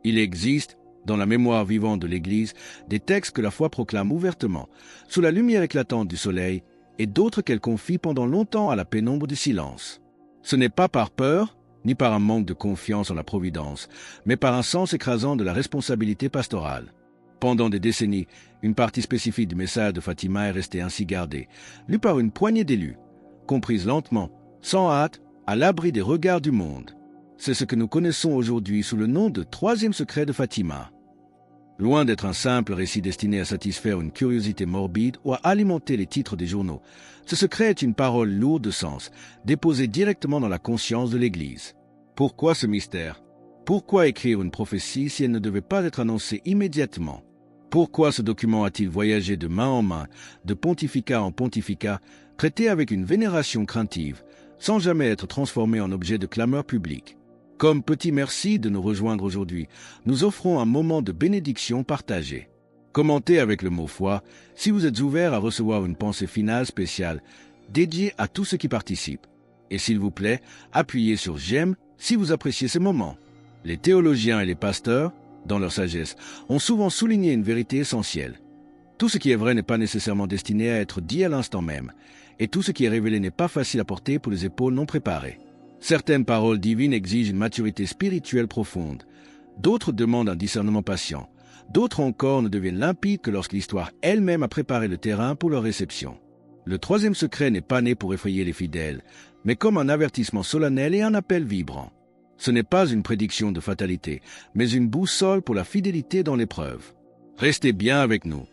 Il existe, dans la mémoire vivante de l'Église, des textes que la foi proclame ouvertement, sous la lumière éclatante du soleil, et d'autres qu'elle confie pendant longtemps à la pénombre du silence. Ce n'est pas par peur, ni par un manque de confiance en la providence, mais par un sens écrasant de la responsabilité pastorale. Pendant des décennies, une partie spécifique du message de Fatima est restée ainsi gardée, lue par une poignée d'élus, comprise lentement, sans hâte, à l'abri des regards du monde. C'est ce que nous connaissons aujourd'hui sous le nom de troisième secret de Fatima. Loin d'être un simple récit destiné à satisfaire une curiosité morbide ou à alimenter les titres des journaux, ce secret est une parole lourde de sens, déposée directement dans la conscience de l'Église. Pourquoi ce mystère? Pourquoi écrire une prophétie si elle ne devait pas être annoncée immédiatement? Pourquoi ce document a-t-il voyagé de main en main, de pontificat en pontificat, traité avec une vénération craintive, sans jamais être transformé en objet de clameur publique? Comme petit merci de nous rejoindre aujourd'hui, nous offrons un moment de bénédiction partagée. Commentez avec le mot foi si vous êtes ouvert à recevoir une pensée finale spéciale dédiée à tous ceux qui participent. Et s'il vous plaît, appuyez sur j'aime si vous appréciez ces moments. Les théologiens et les pasteurs, dans leur sagesse, ont souvent souligné une vérité essentielle. Tout ce qui est vrai n'est pas nécessairement destiné à être dit à l'instant même, et tout ce qui est révélé n'est pas facile à porter pour les épaules non préparées. Certaines paroles divines exigent une maturité spirituelle profonde, d'autres demandent un discernement patient, d'autres encore ne deviennent limpides que lorsque l'histoire elle-même a préparé le terrain pour leur réception. Le troisième secret n'est pas né pour effrayer les fidèles, mais comme un avertissement solennel et un appel vibrant. Ce n'est pas une prédiction de fatalité, mais une boussole pour la fidélité dans l'épreuve. Restez bien avec nous,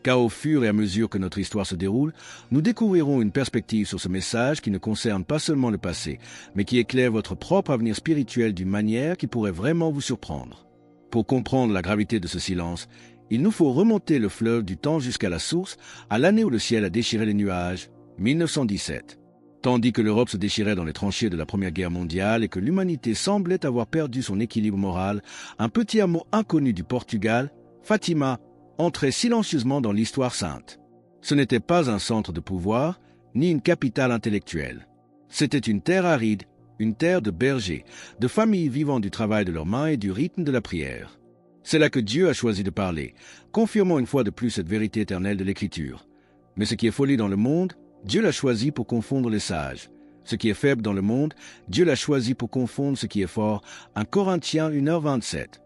car au fur et à mesure que notre histoire se déroule, nous découvrirons une perspective sur ce message qui ne concerne pas seulement le passé, mais qui éclaire votre propre avenir spirituel d'une manière qui pourrait vraiment vous surprendre. Pour comprendre la gravité de ce silence, il nous faut remonter le fleuve du temps jusqu'à la source, à l'année où le ciel a déchiré les nuages, 1917. Tandis que l'Europe se déchirait dans les tranchées de la Première Guerre mondiale et que l'humanité semblait avoir perdu son équilibre moral, un petit hameau inconnu du Portugal, Fatima, entrait silencieusement dans l'histoire sainte. Ce n'était pas un centre de pouvoir, ni une capitale intellectuelle. C'était une terre aride, une terre de bergers, de familles vivant du travail de leurs mains et du rythme de la prière. C'est là que Dieu a choisi de parler, confirmant une fois de plus cette vérité éternelle de l'Écriture. Mais ce qui est folie dans le monde, Dieu l'a choisi pour confondre les sages. Ce qui est faible dans le monde, Dieu l'a choisi pour confondre ce qui est fort. 1 Corinthiens 1h27.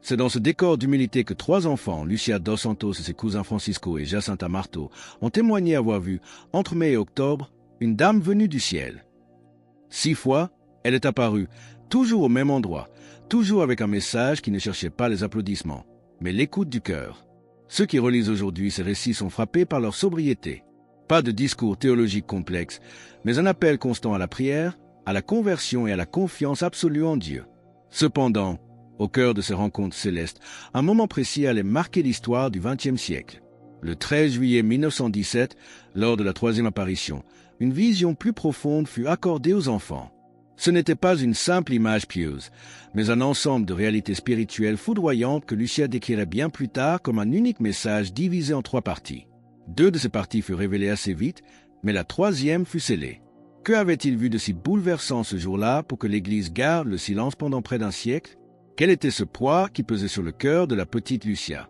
C'est dans ce décor d'humilité que 3 enfants, Lucia dos Santos et ses cousins Francisco et Jacinta Marto, ont témoigné avoir vu, entre mai et octobre, une dame venue du ciel. 6 fois, elle est apparue, toujours au même endroit, toujours avec un message qui ne cherchait pas les applaudissements, mais l'écoute du cœur. Ceux qui relisent aujourd'hui ces récits sont frappés par leur sobriété. Pas de discours théologique complexe, mais un appel constant à la prière, à la conversion et à la confiance absolue en Dieu. Cependant, au cœur de ces rencontres célestes, un moment précis allait marquer l'histoire du XXe siècle. Le 13 juillet 1917, lors de la 3e apparition, une vision plus profonde fut accordée aux enfants. Ce n'était pas une simple image pieuse, mais un ensemble de réalités spirituelles foudroyantes que Lucia décrirait bien plus tard comme un unique message divisé en 3 parties. 2 de ces parties furent révélées assez vite, mais la 3e fut scellée. Que avait-il vu de si bouleversant ce jour-là pour que l'Église garde le silence pendant près d'un siècle? Quel était ce poids qui pesait sur le cœur de la petite Lucia?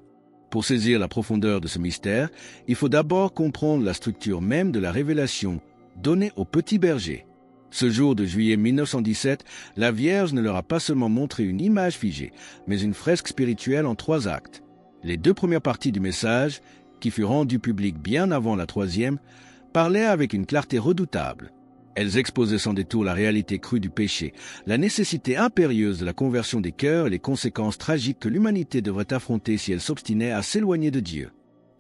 Pour saisir la profondeur de ce mystère, il faut d'abord comprendre la structure même de la révélation donnée au petit berger. Ce jour de juillet 1917, la Vierge ne leur a pas seulement montré une image figée, mais une fresque spirituelle en 3 actes. Les 2 premières parties du message, qui fut rendu public bien avant la 3e, parlaient avec une clarté redoutable. Elles exposaient sans détour la réalité crue du péché, la nécessité impérieuse de la conversion des cœurs et les conséquences tragiques que l'humanité devrait affronter si elle s'obstinait à s'éloigner de Dieu.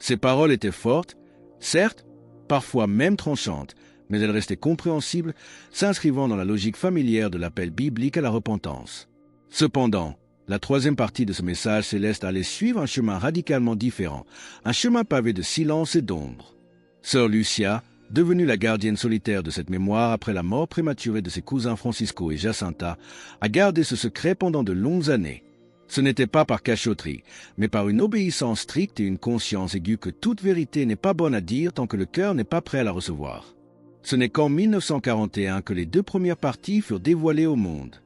Ces paroles étaient fortes, certes, parfois même tranchantes, mais elles restaient compréhensibles, s'inscrivant dans la logique familière de l'appel biblique à la repentance. Cependant, la 3e partie de ce message céleste allait suivre un chemin radicalement différent, un chemin pavé de silence et d'ombre. Sœur Lucia, devenue la gardienne solitaire de cette mémoire après la mort prématurée de ses cousins Francisco et Jacinta, a gardé ce secret pendant de longues années. Ce n'était pas par cachotterie, mais par une obéissance stricte et une conscience aiguë que toute vérité n'est pas bonne à dire tant que le cœur n'est pas prêt à la recevoir. Ce n'est qu'en 1941 que les 2 premières parties furent dévoilées au monde.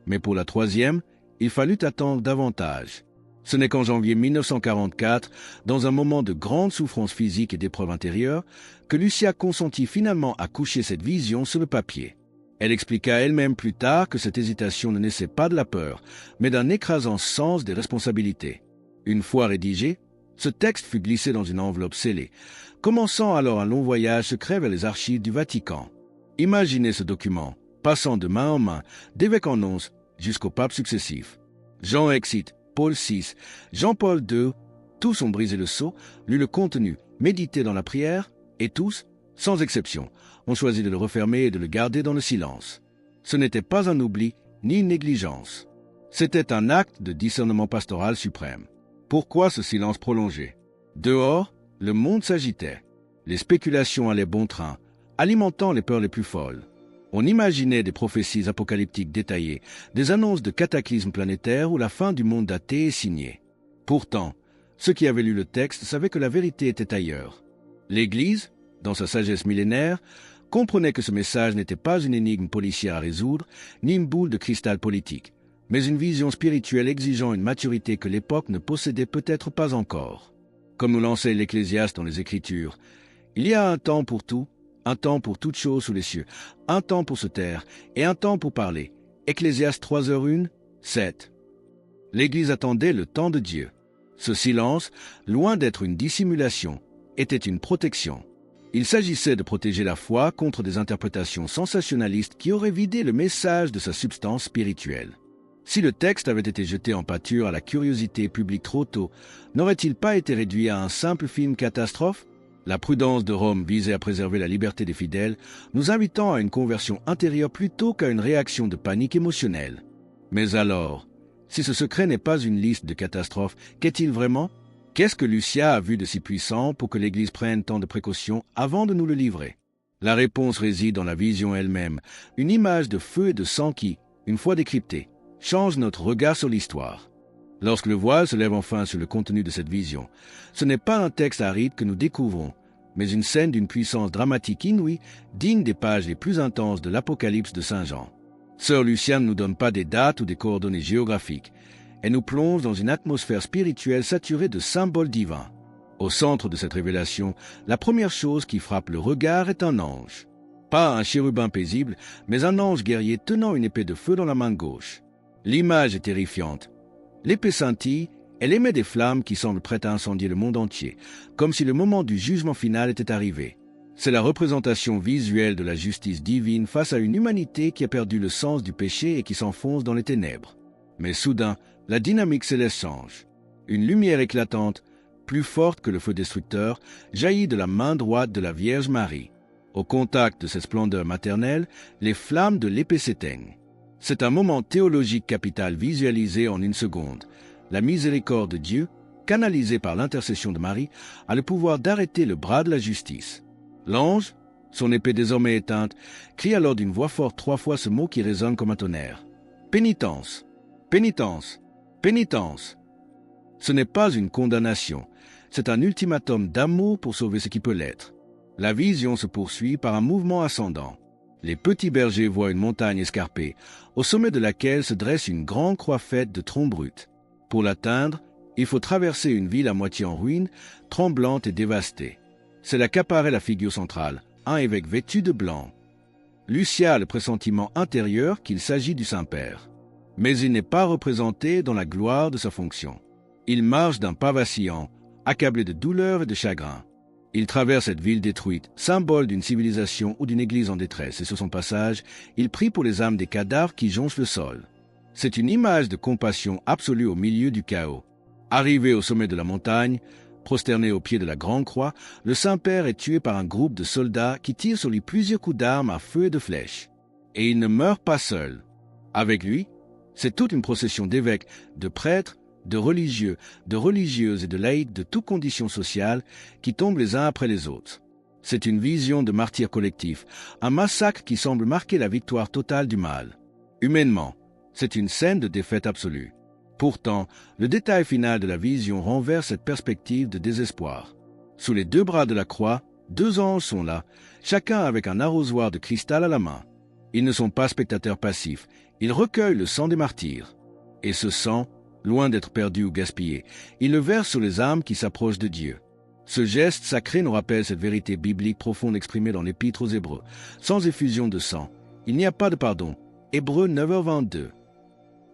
Mais pour la 3e, il fallut attendre davantage. Ce n'est qu'en janvier 1944, dans un moment de grande souffrance physique et d'épreuve intérieure, que Lucia consentit finalement à coucher cette vision sur le papier. Elle expliqua elle-même plus tard que cette hésitation ne naissait pas de la peur, mais d'un écrasant sens des responsabilités. Une fois rédigé, ce texte fut glissé dans une enveloppe scellée, commençant alors un long voyage secret vers les archives du Vatican. Imaginez ce document, passant de main en main, d'évêque en once jusqu'aux papes successifs. Jean excite, Paul VI, Jean-Paul II, tous ont brisé le sceau, lu le contenu, médité dans la prière, et tous, sans exception, ont choisi de le refermer et de le garder dans le silence. Ce n'était pas un oubli, ni une négligence. C'était un acte de discernement pastoral suprême. Pourquoi ce silence prolongé? Dehors, le monde s'agitait. Les spéculations allaient bon train, alimentant les peurs les plus folles. On imaginait des prophéties apocalyptiques détaillées, des annonces de cataclysmes planétaires où la fin du monde daté est signée. Pourtant, ceux qui avaient lu le texte savaient que la vérité était ailleurs. L'Église, dans sa sagesse millénaire, comprenait que ce message n'était pas une énigme policière à résoudre, ni une boule de cristal politique, mais une vision spirituelle exigeant une maturité que l'époque ne possédait peut-être pas encore. Comme nous l'enseigne l'Ecclésiaste dans les Écritures, il y a un temps pour tout, un temps pour toute chose sous les cieux, un temps pour se taire et un temps pour parler. Ecclésiaste 3h01, 7. L'Église attendait le temps de Dieu. Ce silence, loin d'être une dissimulation, était une protection. Il s'agissait de protéger la foi contre des interprétations sensationnalistes qui auraient vidé le message de sa substance spirituelle. Si le texte avait été jeté en pâture à la curiosité publique trop tôt, n'aurait-il pas été réduit à un simple film catastrophe? La prudence de Rome visait à préserver la liberté des fidèles, nous invitant à une conversion intérieure plutôt qu'à une réaction de panique émotionnelle. Mais alors, si ce secret n'est pas une liste de catastrophes, qu'est-il vraiment? Qu'est-ce que Lucia a vu de si puissant pour que l'Église prenne tant de précautions avant de nous le livrer? La réponse réside dans la vision elle-même, une image de feu et de sang qui, une fois décryptée, change notre regard sur l'histoire. Lorsque le voile se lève enfin sur le contenu de cette vision, ce n'est pas un texte aride que nous découvrons, mais une scène d'une puissance dramatique inouïe, digne des pages les plus intenses de l'Apocalypse de Saint Jean. Sœur Luciane ne nous donne pas des dates ou des coordonnées géographiques. Elle nous plonge dans une atmosphère spirituelle saturée de symboles divins. Au centre de cette révélation, la première chose qui frappe le regard est un ange. Pas un chérubin paisible, mais un ange guerrier tenant une épée de feu dans la main gauche. L'image est terrifiante. L'épée scintille, elle émet des flammes qui semblent prêtes à incendier le monde entier, comme si le moment du jugement final était arrivé. C'est la représentation visuelle de la justice divine face à une humanité qui a perdu le sens du péché et qui s'enfonce dans les ténèbres. Mais soudain, la dynamique céleste change. Une lumière éclatante, plus forte que le feu destructeur, jaillit de la main droite de la Vierge Marie. Au contact de cette splendeur maternelle, les flammes de l'épée s'éteignent. C'est un moment théologique capital visualisé en une seconde. La miséricorde de Dieu, canalisée par l'intercession de Marie, a le pouvoir d'arrêter le bras de la justice. L'ange, son épée désormais éteinte, crie alors d'une voix forte 3 fois ce mot qui résonne comme un tonnerre. Pénitence, pénitence, pénitence. Ce n'est pas une condamnation, c'est un ultimatum d'amour pour sauver ce qui peut l'être. La vision se poursuit par un mouvement ascendant. Les petits bergers voient une montagne escarpée, au sommet de laquelle se dresse une grande croix faite de troncs bruts. Pour l'atteindre, il faut traverser une ville à moitié en ruine, tremblante et dévastée. C'est là qu'apparaît la figure centrale, un évêque vêtu de blanc. Lucia a le pressentiment intérieur qu'il s'agit du Saint-Père. Mais il n'est pas représenté dans la gloire de sa fonction. Il marche d'un pas vacillant, accablé de douleur et de chagrin. Il traverse cette ville détruite, symbole d'une civilisation ou d'une église en détresse, et sur son passage, il prie pour les âmes des cadavres qui jonchent le sol. C'est une image de compassion absolue au milieu du chaos. Arrivé au sommet de la montagne, prosterné au pied de la grande croix, le Saint-Père est tué par un groupe de soldats qui tirent sur lui plusieurs coups d'armes à feu et de flèches. Et il ne meurt pas seul. Avec lui, c'est toute une procession d'évêques, de prêtres, de religieux, de religieuses et de laïcs de toutes conditions sociales qui tombent les uns après les autres. C'est une vision de martyrs collectifs, un massacre qui semble marquer la victoire totale du mal. Humainement, c'est une scène de défaite absolue. Pourtant, le détail final de la vision renverse cette perspective de désespoir. Sous les 2 bras de la croix, 2 anges sont là, chacun avec un arrosoir de cristal à la main. Ils ne sont pas spectateurs passifs, ils recueillent le sang des martyrs. Et ce sang, loin d'être perdu ou gaspillé, il le verse sur les âmes qui s'approchent de Dieu. Ce geste sacré nous rappelle cette vérité biblique profonde exprimée dans l'Épître aux Hébreux. Sans effusion de sang, il n'y a pas de pardon. Hébreux 9h22.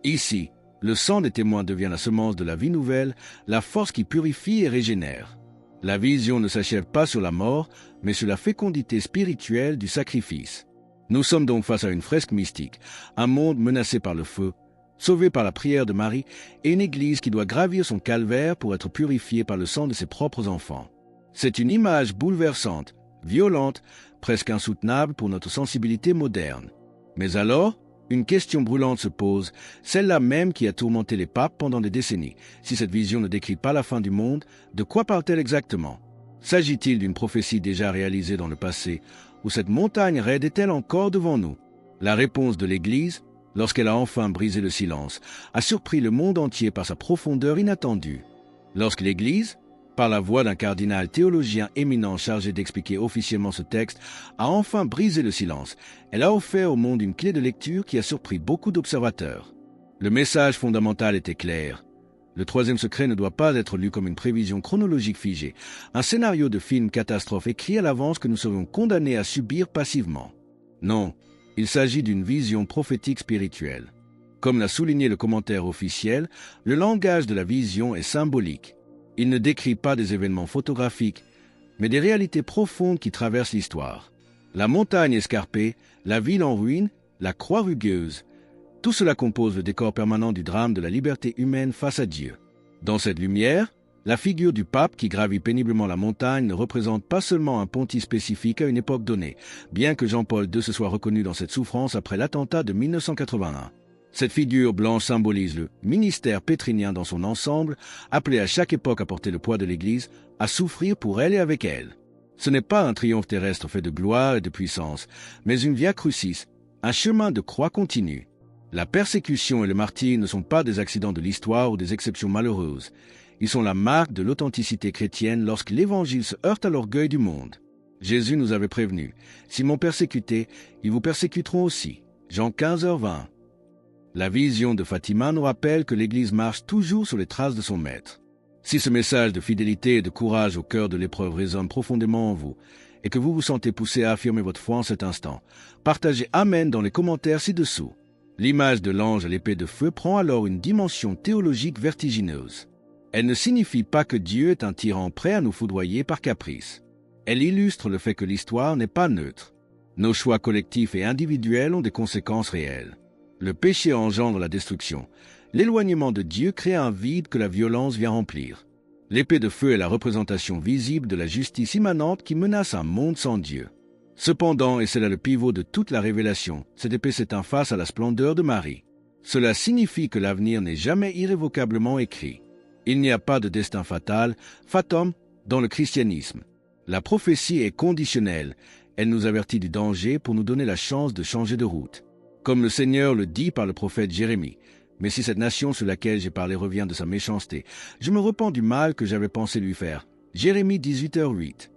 Ici, le sang des témoins devient la semence de la vie nouvelle, la force qui purifie et régénère. La vision ne s'achève pas sur la mort, mais sur la fécondité spirituelle du sacrifice. Nous sommes donc face à une fresque mystique, un monde menacé par le feu, sauvé par la prière de Marie, et une Église qui doit gravir son calvaire pour être purifiée par le sang de ses propres enfants. C'est une image bouleversante, violente, presque insoutenable pour notre sensibilité moderne. Mais alors, une question brûlante se pose, celle-là même qui a tourmenté les papes pendant des décennies. Si cette vision ne décrit pas la fin du monde, de quoi parle-t-elle exactement? S'agit-il d'une prophétie déjà réalisée dans le passé, ou cette montagne raide est-elle encore devant nous? La réponse de l'Église, lorsqu'elle a enfin brisé le silence, a surpris le monde entier par sa profondeur inattendue. Lorsque l'Église, par la voix d'un cardinal théologien éminent chargé d'expliquer officiellement ce texte, a enfin brisé le silence, elle a offert au monde une clé de lecture qui a surpris beaucoup d'observateurs. Le message fondamental était clair. Le troisième secret ne doit pas être lu comme une prévision chronologique figée, un scénario de film catastrophe écrit à l'avance que nous serions condamnés à subir passivement. Non, il s'agit d'une vision prophétique spirituelle. Comme l'a souligné le commentaire officiel, le langage de la vision est symbolique. Il ne décrit pas des événements photographiques, mais des réalités profondes qui traversent l'histoire. La montagne escarpée, la ville en ruine, la croix rugueuse, tout cela compose le décor permanent du drame de la liberté humaine face à Dieu. Dans cette lumière, la figure du pape qui gravit péniblement la montagne ne représente pas seulement un pontife spécifique à une époque donnée, bien que Jean-Paul II se soit reconnu dans cette souffrance après l'attentat de 1981. Cette figure blanche symbolise le ministère pétrinien dans son ensemble, appelé à chaque époque à porter le poids de l'Église, à souffrir pour elle et avec elle. Ce n'est pas un triomphe terrestre fait de gloire et de puissance, mais une via crucis, un chemin de croix continue. La persécution et le martyre ne sont pas des accidents de l'histoire ou des exceptions malheureuses. Ils sont la marque de l'authenticité chrétienne lorsque l'Évangile se heurte à l'orgueil du monde. Jésus nous avait prévenus. S'ils m'ont persécuté, ils vous persécuteront aussi. Jean 15h20. La vision de Fatima nous rappelle que l'Église marche toujours sur les traces de son Maître. Si ce message de fidélité et de courage au cœur de l'épreuve résonne profondément en vous, et que vous vous sentez poussé à affirmer votre foi en cet instant, partagez Amen dans les commentaires ci-dessous. L'image de l'ange à l'épée de feu prend alors une dimension théologique vertigineuse. Elle ne signifie pas que Dieu est un tyran prêt à nous foudroyer par caprice. Elle illustre le fait que l'histoire n'est pas neutre. Nos choix collectifs et individuels ont des conséquences réelles. Le péché engendre la destruction. L'éloignement de Dieu crée un vide que la violence vient remplir. L'épée de feu est la représentation visible de la justice immanente qui menace un monde sans Dieu. Cependant, et c'est là le pivot de toute la révélation, cette épée s'éteint face à la splendeur de Marie. Cela signifie que l'avenir n'est jamais irrévocablement écrit. Il n'y a pas de destin fatal, fatum, dans le christianisme. La prophétie est conditionnelle. Elle nous avertit du danger pour nous donner la chance de changer de route. Comme le Seigneur le dit par le prophète Jérémie. Mais si cette nation sur laquelle j'ai parlé revient de sa méchanceté, je me repens du mal que j'avais pensé lui faire. Jérémie 18h08.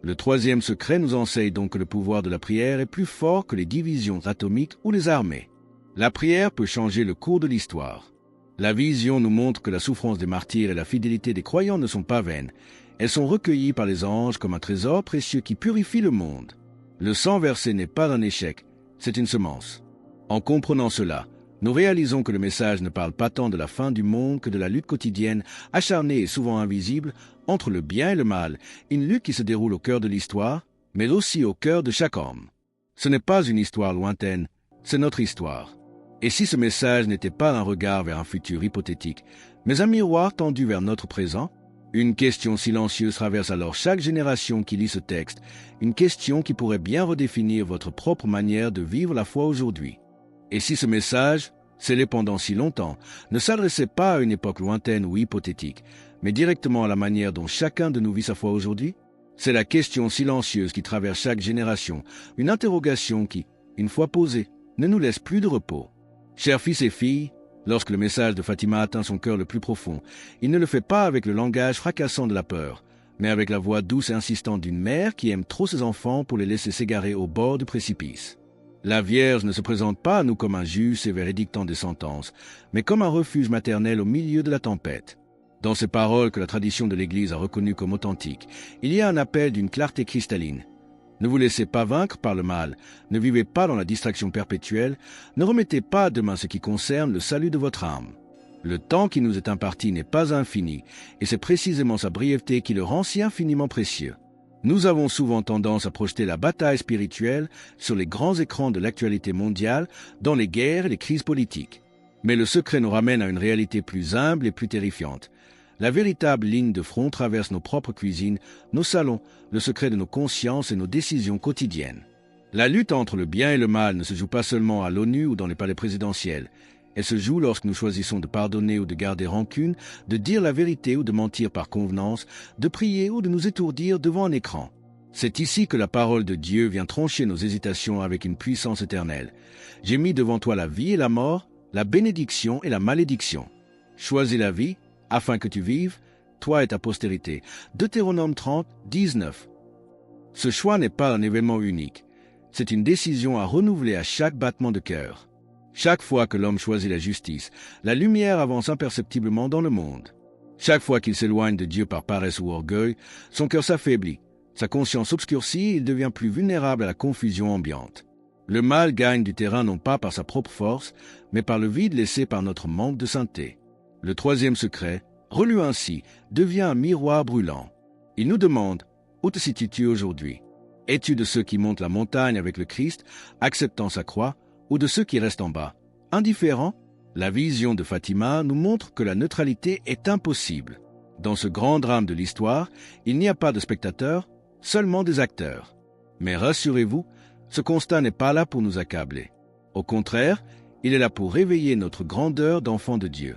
Le troisième secret nous enseigne donc que le pouvoir de la prière est plus fort que les divisions atomiques ou les armées. La prière peut changer le cours de l'histoire. La vision nous montre que la souffrance des martyrs et la fidélité des croyants ne sont pas vaines. Elles sont recueillies par les anges comme un trésor précieux qui purifie le monde. Le sang versé n'est pas un échec, c'est une semence. En comprenant cela, nous réalisons que le message ne parle pas tant de la fin du monde que de la lutte quotidienne, acharnée et souvent invisible, entre le bien et le mal, une lutte qui se déroule au cœur de l'histoire, mais aussi au cœur de chaque homme. Ce n'est pas une histoire lointaine, c'est notre histoire. Et si ce message n'était pas un regard vers un futur hypothétique, mais un miroir tendu vers notre présent, une question silencieuse traverse alors chaque génération qui lit ce texte, une question qui pourrait bien redéfinir votre propre manière de vivre la foi aujourd'hui. Et si ce message, scellé pendant si longtemps, ne s'adressait pas à une époque lointaine ou hypothétique, mais directement à la manière dont chacun de nous vit sa foi aujourd'hui? C'est la question silencieuse qui traverse chaque génération, une interrogation qui, une fois posée, ne nous laisse plus de repos. Chers fils et filles, lorsque le message de Fatima atteint son cœur le plus profond, il ne le fait pas avec le langage fracassant de la peur, mais avec la voix douce et insistante d'une mère qui aime trop ses enfants pour les laisser s'égarer au bord du précipice. La Vierge ne se présente pas à nous comme un juge sévère édictant des sentences, mais comme un refuge maternel au milieu de la tempête. Dans ces paroles que la tradition de l'Église a reconnues comme authentiques, il y a un appel d'une clarté cristalline. Ne vous laissez pas vaincre par le mal, ne vivez pas dans la distraction perpétuelle, ne remettez pas à demain ce qui concerne le salut de votre âme. Le temps qui nous est imparti n'est pas infini, et c'est précisément sa brièveté qui le rend si infiniment précieux. Nous avons souvent tendance à projeter la bataille spirituelle sur les grands écrans de l'actualité mondiale, dans les guerres et les crises politiques. Mais le secret nous ramène à une réalité plus humble et plus terrifiante. La véritable ligne de front traverse nos propres cuisines, nos salons, le secret de nos consciences et nos décisions quotidiennes. La lutte entre le bien et le mal ne se joue pas seulement à l'ONU ou dans les palais présidentiels. Elle se joue lorsque nous choisissons de pardonner ou de garder rancune, de dire la vérité ou de mentir par convenance, de prier ou de nous étourdir devant un écran. C'est ici que la parole de Dieu vient trancher nos hésitations avec une puissance éternelle. J'ai mis devant toi la vie et la mort, la bénédiction et la malédiction. Choisis la vie, afin que tu vives, toi et ta postérité. Deutéronome 30, 19. Ce choix n'est pas un événement unique. C'est une décision à renouveler à chaque battement de cœur. Chaque fois que l'homme choisit la justice, la lumière avance imperceptiblement dans le monde. Chaque fois qu'il s'éloigne de Dieu par paresse ou orgueil, son cœur s'affaiblit, sa conscience obscurcie et il devient plus vulnérable à la confusion ambiante. Le mal gagne du terrain non pas par sa propre force, mais par le vide laissé par notre manque de sainteté. Le troisième secret, relu ainsi, devient un miroir brûlant. Il nous demande « Où te situes-tu aujourd'hui ? Es-tu de ceux qui montent la montagne avec le Christ, acceptant sa croix, ou de ceux qui restent en bas? Indifférents, la vision de Fatima nous montre que la neutralité est impossible. Dans ce grand drame de l'histoire, il n'y a pas de spectateurs, seulement des acteurs. Mais rassurez-vous, ce constat n'est pas là pour nous accabler. Au contraire, il est là pour réveiller notre grandeur d'enfants de Dieu.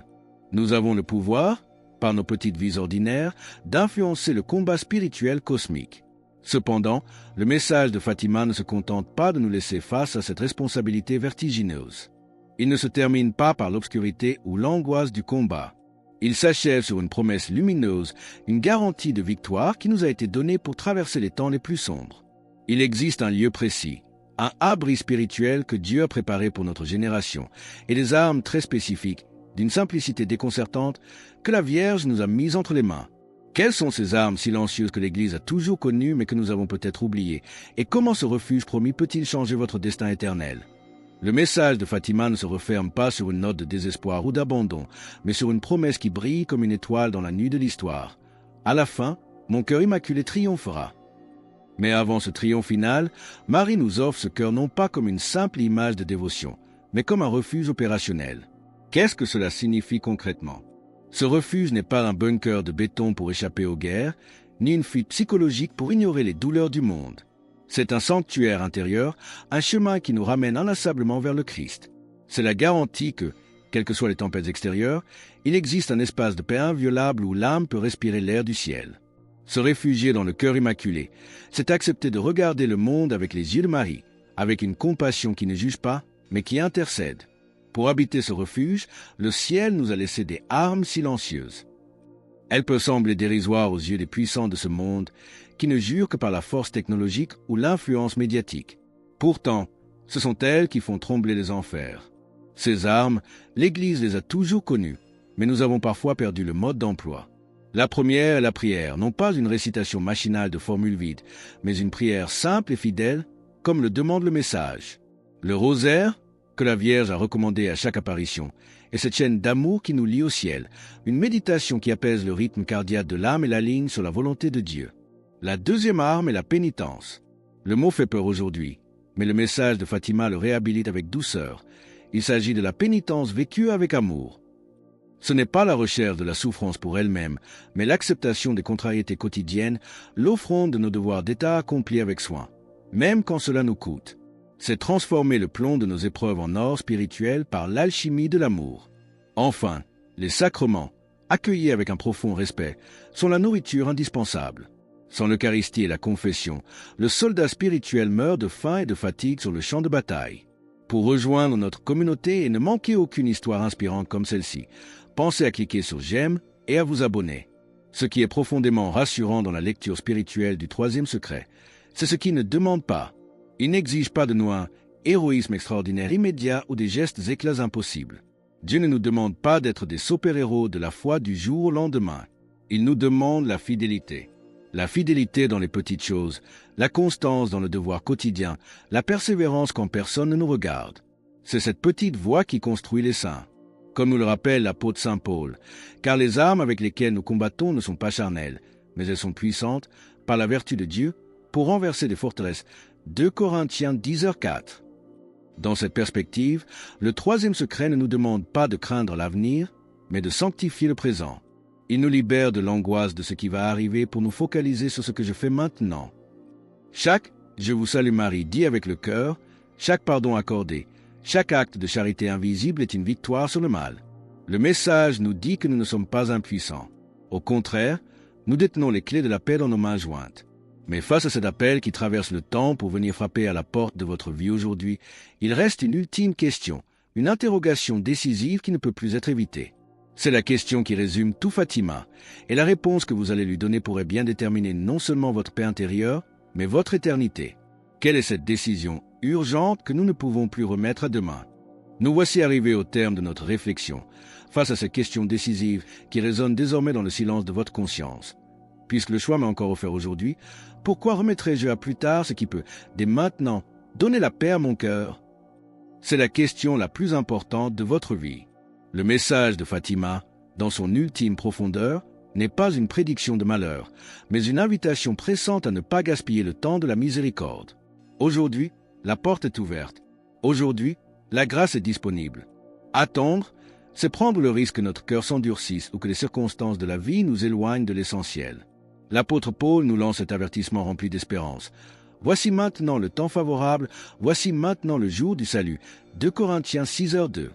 Nous avons le pouvoir, par nos petites vies ordinaires, d'influencer le combat spirituel cosmique. Cependant, le message de Fatima ne se contente pas de nous laisser face à cette responsabilité vertigineuse. Il ne se termine pas par l'obscurité ou l'angoisse du combat. Il s'achève sur une promesse lumineuse, une garantie de victoire qui nous a été donnée pour traverser les temps les plus sombres. Il existe un lieu précis, un abri spirituel que Dieu a préparé pour notre génération, et des armes très spécifiques, d'une simplicité déconcertante, que la Vierge nous a mises entre les mains. Quelles sont ces armes silencieuses que l'Église a toujours connues mais que nous avons peut-être oubliées? Et comment ce refuge promis peut-il changer votre destin éternel? Le message de Fatima ne se referme pas sur une note de désespoir ou d'abandon, mais sur une promesse qui brille comme une étoile dans la nuit de l'histoire. À la fin, mon cœur immaculé triomphera. Mais avant ce triomphe final, Marie nous offre ce cœur non pas comme une simple image de dévotion, mais comme un refuge opérationnel. Qu'est-ce que cela signifie concrètement? Ce refuge n'est pas un bunker de béton pour échapper aux guerres, ni une fuite psychologique pour ignorer les douleurs du monde. C'est un sanctuaire intérieur, un chemin qui nous ramène inlassablement vers le Christ. C'est la garantie que, quelles que soient les tempêtes extérieures, il existe un espace de paix inviolable où l'âme peut respirer l'air du ciel. Se réfugier dans le cœur immaculé, c'est accepter de regarder le monde avec les yeux de Marie, avec une compassion qui ne juge pas, mais qui intercède. Pour habiter ce refuge, le ciel nous a laissé des armes silencieuses. Elles peuvent sembler dérisoires aux yeux des puissants de ce monde, qui ne jurent que par la force technologique ou l'influence médiatique. Pourtant, ce sont elles qui font trembler les enfers. Ces armes, l'Église les a toujours connues, mais nous avons parfois perdu le mode d'emploi. La première est la prière, non pas une récitation machinale de formules vides, mais une prière simple et fidèle, comme le demande le message. Le rosaire, que la Vierge a recommandé à chaque apparition, et cette chaîne d'amour qui nous lie au ciel, une méditation qui apaise le rythme cardiaque de l'âme et la ligne sur la volonté de Dieu. La deuxième arme est la pénitence. Le mot fait peur aujourd'hui, mais le message de Fatima le réhabilite avec douceur. Il s'agit de la pénitence vécue avec amour. Ce n'est pas la recherche de la souffrance pour elle-même, mais l'acceptation des contrariétés quotidiennes, l'offrande de nos devoirs d'État accomplis avec soin, même quand cela nous coûte. C'est transformer le plomb de nos épreuves en or spirituel par l'alchimie de l'amour. Enfin, les sacrements, accueillis avec un profond respect, sont la nourriture indispensable. Sans l'Eucharistie et la confession, le soldat spirituel meurt de faim et de fatigue sur le champ de bataille. Pour rejoindre notre communauté et ne manquer aucune histoire inspirante comme celle-ci, pensez à cliquer sur « J'aime » et à vous abonner. Ce qui est profondément rassurant dans la lecture spirituelle du troisième secret, c'est ce qui ne demande pas. Il n'exige pas de nous un héroïsme extraordinaire immédiat ou des gestes éclats impossibles. Dieu ne nous demande pas d'être des super-héros de la foi du jour au lendemain. Il nous demande la fidélité. La fidélité dans les petites choses, la constance dans le devoir quotidien, la persévérance quand personne ne nous regarde. C'est cette petite voie qui construit les saints. Comme nous le rappelle l'apôtre Saint Paul, car les armes avec lesquelles nous combattons ne sont pas charnelles, mais elles sont puissantes, par la vertu de Dieu, pour renverser des forteresses. 2 Corinthiens 10h4. Dans cette perspective, le troisième secret ne nous demande pas de craindre l'avenir, mais de sanctifier le présent. Il nous libère de l'angoisse de ce qui va arriver pour nous focaliser sur ce que je fais maintenant. Chaque « Je vous salue Marie » dit avec le cœur, chaque pardon accordé, chaque acte de charité invisible est une victoire sur le mal. Le message nous dit que nous ne sommes pas impuissants. Au contraire, nous détenons les clés de la paix dans nos mains jointes. Mais face à cet appel qui traverse le temps pour venir frapper à la porte de votre vie aujourd'hui, il reste une ultime question, une interrogation décisive qui ne peut plus être évitée. C'est la question qui résume tout Fatima, et la réponse que vous allez lui donner pourrait bien déterminer non seulement votre paix intérieure, mais votre éternité. Quelle est cette décision urgente que nous ne pouvons plus remettre à demain? Nous voici arrivés au terme de notre réflexion, face à cette question décisive qui résonne désormais dans le silence de votre conscience. Puisque le choix m'est encore offert aujourd'hui, pourquoi remettrai-je à plus tard ce qui peut, dès maintenant, donner la paix à mon cœur? C'est la question la plus importante de votre vie. Le message de Fatima, dans son ultime profondeur, n'est pas une prédiction de malheur, mais une invitation pressante à ne pas gaspiller le temps de la miséricorde. Aujourd'hui, la porte est ouverte. Aujourd'hui, la grâce est disponible. Attendre, c'est prendre le risque que notre cœur s'endurcisse ou que les circonstances de la vie nous éloignent de l'essentiel. L'apôtre Paul nous lance cet avertissement rempli d'espérance. Voici maintenant le temps favorable, voici maintenant le jour du salut. 2 Corinthiens 6h2.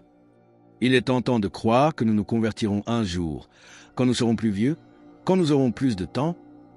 Il est tentant de croire que nous nous convertirons un jour, quand nous serons plus vieux, quand nous aurons plus de temps,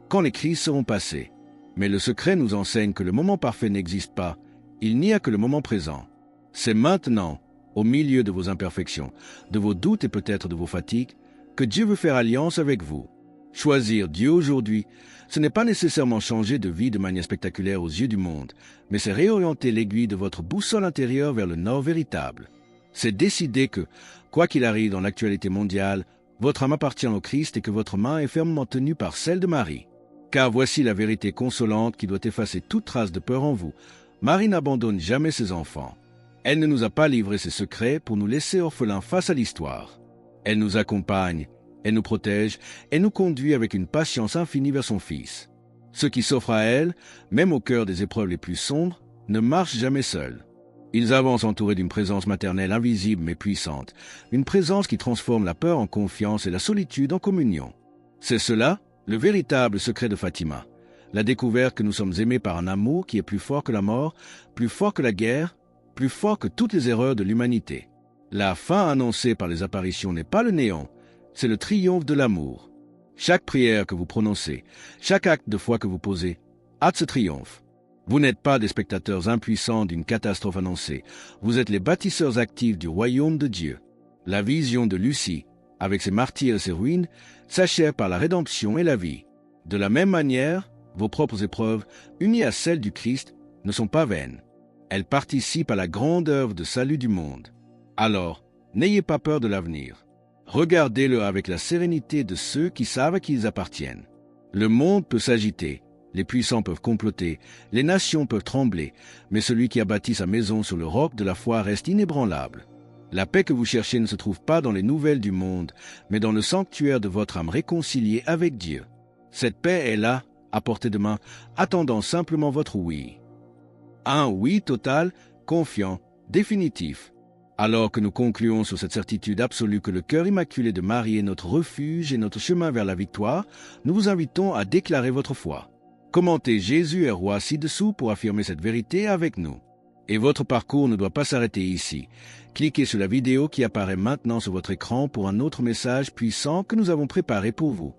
quand les crises seront passées. Mais le secret nous enseigne que le moment parfait n'existe pas, il n'y a que le moment présent. C'est maintenant, au milieu de vos imperfections, de vos doutes et peut-être de vos fatigues, que Dieu veut faire alliance avec vous. Choisir Dieu aujourd'hui, ce n'est pas nécessairement changer de vie de manière spectaculaire aux yeux du monde, mais c'est réorienter l'aiguille de votre boussole intérieure vers le nord véritable. C'est décider que, quoi qu'il arrive dans l'actualité mondiale, votre âme appartient au Christ et que votre main est fermement tenue par celle de Marie. Car voici la vérité consolante qui doit effacer toute trace de peur en vous. Marie n'abandonne jamais ses enfants. Elle ne nous a pas livré ses secrets pour nous laisser orphelins face à l'histoire. Elle nous accompagne, elle nous protège, elle nous conduit avec une patience infinie vers son Fils. Ceux qui s'offrent à elle, même au cœur des épreuves les plus sombres, ne marchent jamais seuls. Ils avancent entourés d'une présence maternelle invisible mais puissante, une présence qui transforme la peur en confiance et la solitude en communion. C'est cela, le véritable secret de Fatima, la découverte que nous sommes aimés par un amour qui est plus fort que la mort, plus fort que la guerre, plus fort que toutes les erreurs de l'humanité. La fin annoncée par les apparitions n'est pas le néant, c'est le triomphe de l'amour. Chaque prière que vous prononcez, chaque acte de foi que vous posez, hâte ce triomphe. Vous n'êtes pas des spectateurs impuissants d'une catastrophe annoncée, vous êtes les bâtisseurs actifs du royaume de Dieu. La vision de Lucie, avec ses martyrs et ses ruines, s'achève par la rédemption et la vie. De la même manière, vos propres épreuves, unies à celles du Christ, ne sont pas vaines. Elles participent à la grande œuvre de salut du monde. Alors, n'ayez pas peur de l'avenir. Regardez-le avec la sérénité de ceux qui savent à qui ils appartiennent. Le monde peut s'agiter, les puissants peuvent comploter, les nations peuvent trembler, mais celui qui a bâti sa maison sur le roc de la foi reste inébranlable. La paix que vous cherchez ne se trouve pas dans les nouvelles du monde, mais dans le sanctuaire de votre âme réconciliée avec Dieu. Cette paix est là, à portée de main, attendant simplement votre oui. Un oui total, confiant, définitif. Alors que nous concluons sur cette certitude absolue que le cœur immaculé de Marie est notre refuge et notre chemin vers la victoire, nous vous invitons à déclarer votre foi. Commentez Jésus est roi ci-dessous pour affirmer cette vérité avec nous. Et votre parcours ne doit pas s'arrêter ici. Cliquez sur la vidéo qui apparaît maintenant sur votre écran pour un autre message puissant que nous avons préparé pour vous.